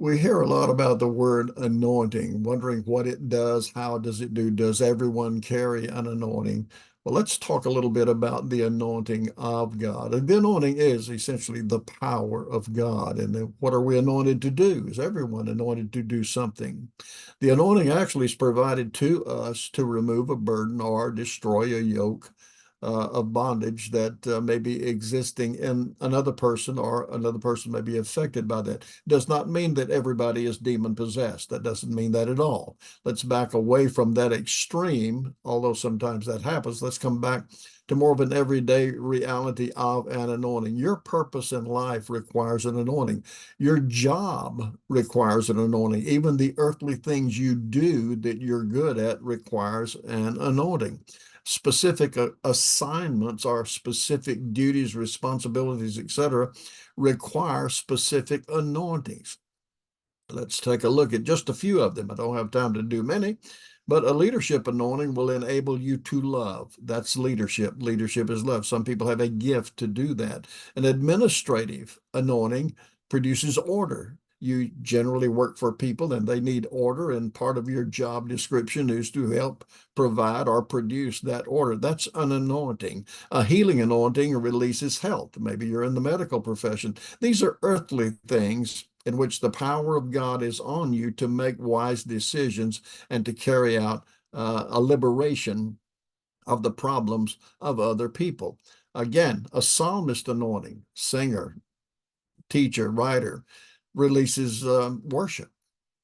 We hear a lot about the word anointing, wondering what it does, how does it do, does everyone carry an anointing? Well, let's talk a little bit about the anointing of God. And the anointing is essentially the power of God. And then what are we anointed to do? Is everyone anointed to do something? The anointing actually is provided to us to remove a burden or destroy a yoke of bondage that may be existing in another person, or another person may be affected by that. Does not mean that everybody is demon possessed. That doesn't mean that at all. Let's back away from that extreme, although sometimes that happens. Let's come back to more of an everyday reality of an anointing. Your purpose in life requires an anointing. Your job requires an anointing. Even the earthly things you do that you're good at requires an anointing. Specific assignments or specific duties, responsibilities, etc., require specific anointings. Let's take a look at just a few of them. I don't have time to do many, but a leadership anointing will enable you to love. That's leadership. Leadership is love. Some people have a gift to do that. An administrative anointing produces order. You generally work for people and they need order, and part of your job description is to help provide or produce that order. That's an anointing. A healing anointing releases health. Maybe you're in the medical profession. These are earthly things in which the power of God is on you to make wise decisions and to carry out a liberation of the problems of other people. Again, a psalmist anointing, singer, teacher, writer, releases worship.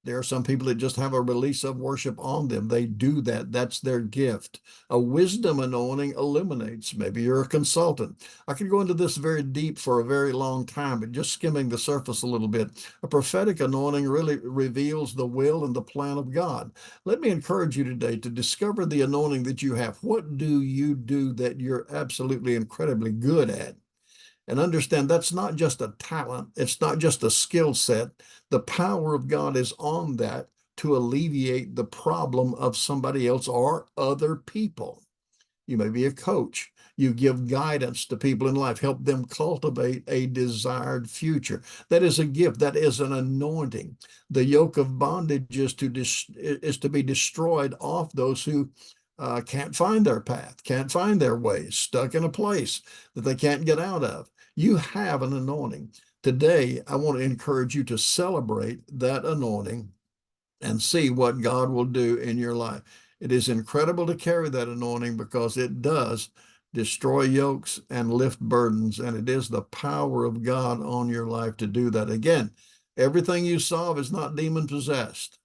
There are some people that just have a release of worship on them. They do that. That's their gift. A wisdom anointing illuminates. Maybe you're a consultant. I could go into this very deep for a very long time, but just skimming the surface a little bit. A prophetic anointing really reveals the will and the plan of God. Let me encourage you today to discover the anointing that you have. What do you do that you're absolutely incredibly good at? And understand that's not just a talent, it's not just a skill set. The power of God is on that to alleviate the problem of somebody else or other people. You may be a coach. You give guidance to people in life, help them cultivate a desired future. That is a gift. That is an anointing. The yoke of bondage is to be destroyed off those who can't find their path, can't find their way, stuck in a place that they can't get out of. You have an anointing. Today, I want to encourage you to celebrate that anointing and see what God will do in your life. It is incredible to carry that anointing because it does destroy yokes and lift burdens, and it is the power of God on your life to do that. Again, everything you solve is not demon possessed.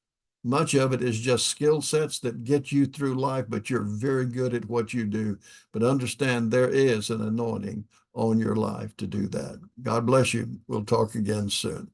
Much of it is just skill sets that get you through life, but you're very good at what you do. But understand there is an anointing on your life to do that. God bless you. We'll talk again soon.